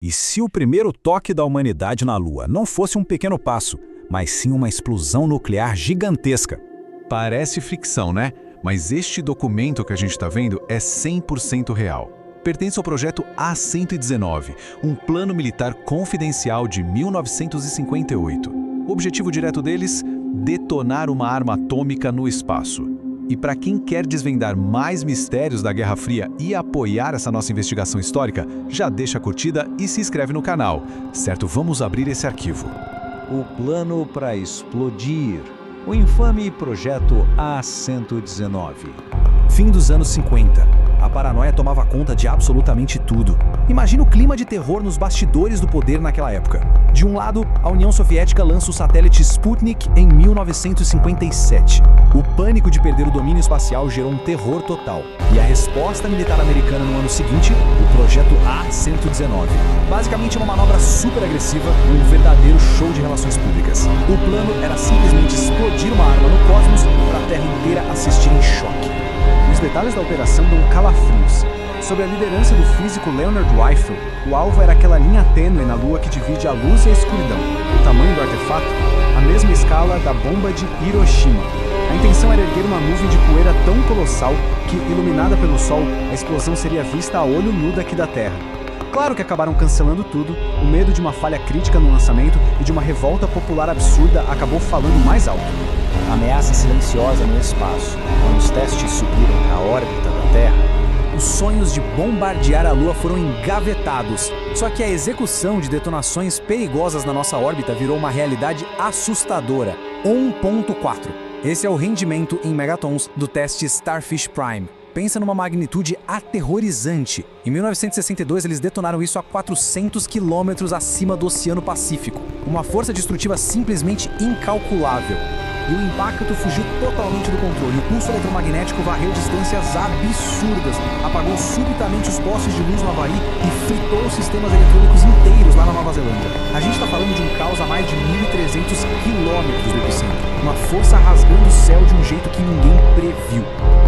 E se o primeiro toque da humanidade na Lua não fosse um pequeno passo, mas sim uma explosão nuclear gigantesca? Parece ficção, né? Mas este documento que a gente está vendo é 100% real. Pertence ao projeto A-119, um plano militar confidencial de 1958. O objetivo direto deles? Detonar uma arma atômica no espaço. E para quem quer desvendar mais mistérios da Guerra Fria e apoiar essa nossa investigação histórica, já deixa a curtida e se inscreve no canal. Certo, vamos abrir esse arquivo. O plano para explodir. O infame projeto A-119. Fim dos anos 50. A paranoia tomava conta de absolutamente tudo. Imagina o clima de terror nos bastidores do poder naquela época. De um lado, a União Soviética lança o satélite Sputnik em 1957. O pânico de perder o domínio espacial gerou um terror total. E a resposta militar americana no ano seguinte, o projeto A-119. Basicamente uma manobra super agressiva, um verdadeiro show de relações públicas. O plano era simplesmente explodir uma arma no cosmos para a Terra inteira assistir em choque. Os detalhes da operação dão calafrios. Sob a liderança do físico Leonard Weiffel, o alvo era aquela linha tênue na Lua que divide a luz e a escuridão. O tamanho do artefato? A mesma escala da bomba de Hiroshima. A intenção era erguer uma nuvem de poeira tão colossal que, iluminada pelo Sol, a explosão seria vista a olho nu daqui da Terra. Claro que acabaram cancelando tudo, o medo de uma falha crítica no lançamento e de uma revolta popular absurda acabou falando mais alto. Ameaça silenciosa no espaço. Quando os testes subiram à órbita da Terra, os sonhos de bombardear a Lua foram engavetados. Só que a execução de detonações perigosas na nossa órbita virou uma realidade assustadora. 1.4. Esse é o rendimento em megatons do teste Starfish Prime. Pensa numa magnitude aterrorizante. Em 1962, eles detonaram isso a 400 quilômetros acima do Oceano Pacífico. Uma força destrutiva simplesmente incalculável. E o impacto fugiu totalmente do controle. O pulso eletromagnético varreu distâncias absurdas, apagou subitamente os postes de luz no Havaí e fritou os sistemas eletrônicos inteiros lá na Nova Zelândia. A gente está falando de um caos a mais de 1.300 quilômetros do epicentro. Uma força rasgando o céu de um jeito que ninguém previu.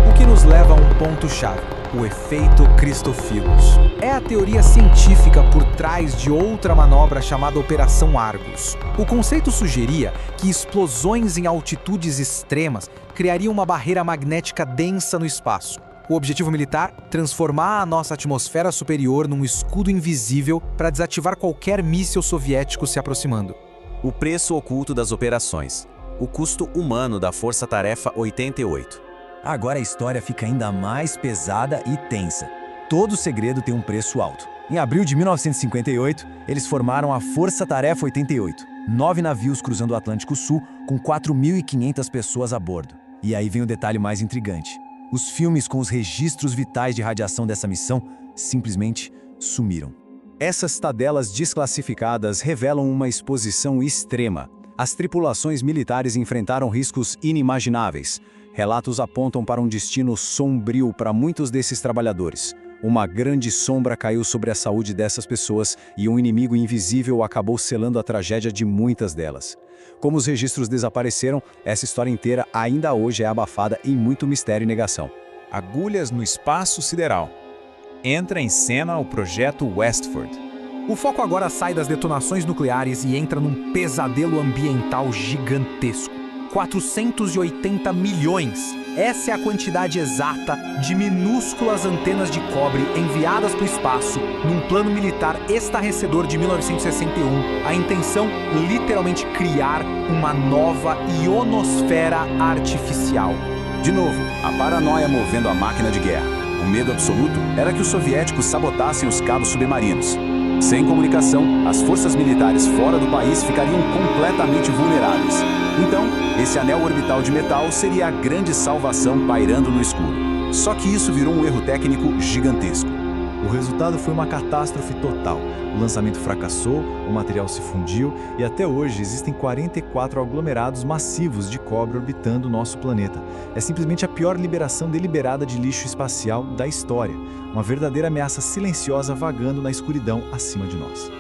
O que nos leva a um ponto-chave: o efeito Christofilos. É a teoria científica por trás de outra manobra chamada Operação Argus. O conceito sugeria que explosões em altitudes extremas criariam uma barreira magnética densa no espaço. O objetivo militar? Transformar a nossa atmosfera superior num escudo invisível para desativar qualquer míssil soviético se aproximando. O preço oculto das operações. O custo humano da Força Tarefa 88. Agora a história fica ainda mais pesada e tensa. Todo segredo tem um preço alto. Em abril de 1958, eles formaram a Força Tarefa 88. 9 navios cruzando o Atlântico Sul, com 4.500 pessoas a bordo. E aí vem o detalhe mais intrigante. Os filmes com os registros vitais de radiação dessa missão simplesmente sumiram. Essas tabelas desclassificadas revelam uma exposição extrema. As tripulações militares enfrentaram riscos inimagináveis. Relatos apontam para um destino sombrio para muitos desses trabalhadores. Uma grande sombra caiu sobre a saúde dessas pessoas e um inimigo invisível acabou selando a tragédia de muitas delas. Como os registros desapareceram, essa história inteira ainda hoje é abafada em muito mistério e negação. Agulhas no espaço sideral. Entra em cena o projeto Westford. O foco agora sai das detonações nucleares e entra num pesadelo ambiental gigantesco. 480 milhões. Essa é a quantidade exata de minúsculas antenas de cobre enviadas para o espaço num plano militar estarrecedor de 1961. A intenção, literalmente, criar uma nova ionosfera artificial. De novo, a paranoia movendo a máquina de guerra. O medo absoluto era que os soviéticos sabotassem os cabos submarinos. Sem comunicação, as forças militares fora do país ficariam completamente vulneráveis. Então, esse anel orbital de metal seria a grande salvação pairando no escuro. Só que isso virou um erro técnico gigantesco. O resultado foi uma catástrofe total. O lançamento fracassou, o material se fundiu e até hoje existem 44 aglomerados massivos de cobre orbitando o nosso planeta. É simplesmente a pior liberação deliberada de lixo espacial da história. Uma verdadeira ameaça silenciosa vagando na escuridão acima de nós.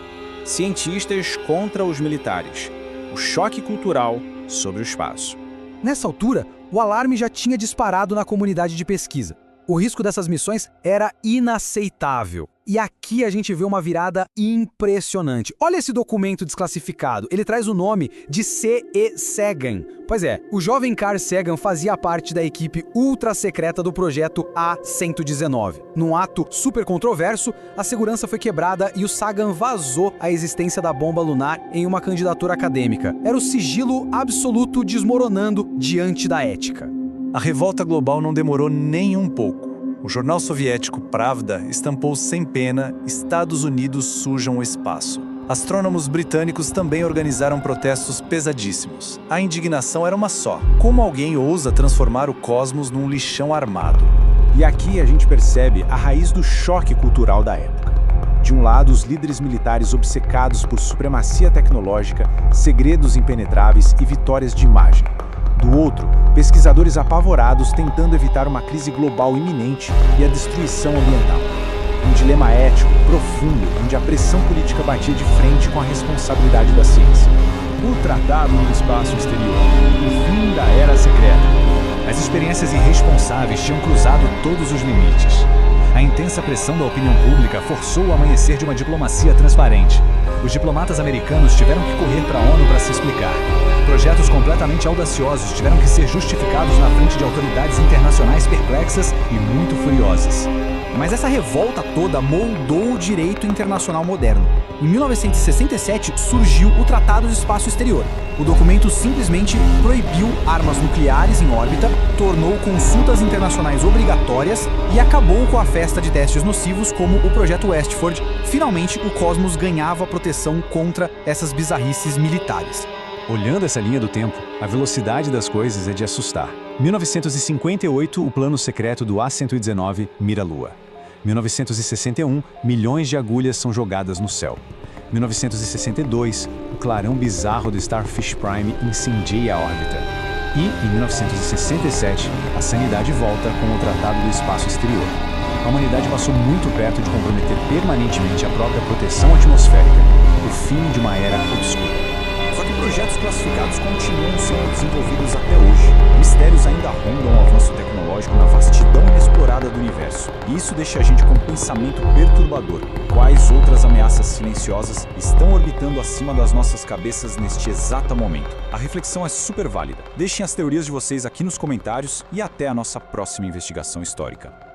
Cientistas contra os militares. O choque cultural sobre o espaço. Nessa altura, o alarme já tinha disparado na comunidade de pesquisa. O risco dessas missões era inaceitável. E aqui a gente vê uma virada impressionante. Olha esse documento desclassificado. Ele traz o nome de C.E. Sagan. Pois é, o jovem Carl Sagan fazia parte da equipe ultra secreta do projeto A-119. Num ato super controverso, a segurança foi quebrada e o Sagan vazou a existência da bomba lunar em uma candidatura acadêmica. Era o sigilo absoluto desmoronando diante da ética. A revolta global não demorou nem um pouco. O jornal soviético Pravda estampou sem pena: Estados Unidos sujam o espaço. Astrônomos britânicos também organizaram protestos pesadíssimos. A indignação era uma só: como alguém ousa transformar o cosmos num lixão armado? E aqui a gente percebe a raiz do choque cultural da época. De um lado, os líderes militares obcecados por supremacia tecnológica, segredos impenetráveis e vitórias de imagem. Do outro, pesquisadores apavorados tentando evitar uma crise global iminente e a destruição ambiental. Um dilema ético profundo, onde a pressão política batia de frente com a responsabilidade da ciência. O Tratado do Espaço Exterior, o fim da Era Secreta. As experiências irresponsáveis tinham cruzado todos os limites. A intensa pressão da opinião pública forçou o amanhecer de uma diplomacia transparente. Os diplomatas americanos tiveram que correr para a ONU para se explicar. Projetos completamente audaciosos tiveram que ser justificados na frente de autoridades internacionais perplexas e muito furiosas. Mas essa revolta toda moldou o direito internacional moderno. Em 1967 surgiu o Tratado do Espaço Exterior. O documento simplesmente proibiu armas nucleares em órbita, tornou consultas internacionais obrigatórias e acabou com a festa de testes nocivos como o Projeto Westford. Finalmente, o cosmos ganhava proteção contra essas bizarrices militares. Olhando essa linha do tempo, a velocidade das coisas é de assustar. 1958, o plano secreto do A-119 mira a Lua. 1961, milhões de agulhas são jogadas no céu. 1962, o clarão bizarro do Starfish Prime incendia a órbita. E, em 1967, a sanidade volta com o Tratado do Espaço Exterior. A humanidade passou muito perto de comprometer permanentemente a própria proteção atmosférica, o fim de uma era obscura. Só que projetos classificados continuam sendo desenvolvidos até hoje. Mistérios ainda rondam o avanço tecnológico na vastidão inexplorada do universo. E isso deixa a gente com um pensamento perturbador. Quais outras ameaças silenciosas estão orbitando acima das nossas cabeças neste exato momento? A reflexão é super válida. Deixem as teorias de vocês aqui nos comentários e até a nossa próxima investigação histórica.